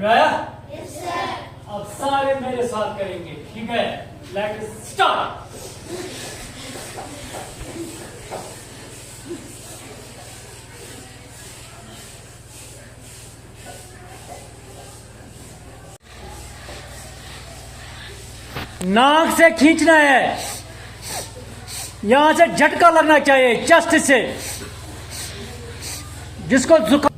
समझ में आया? अब सारे मेरे साथ करेंगे, ठीक है? Let start. नाक से खींचना है, यहां से झटका लगना चाहिए चेस्ट से, जिसको जुकाम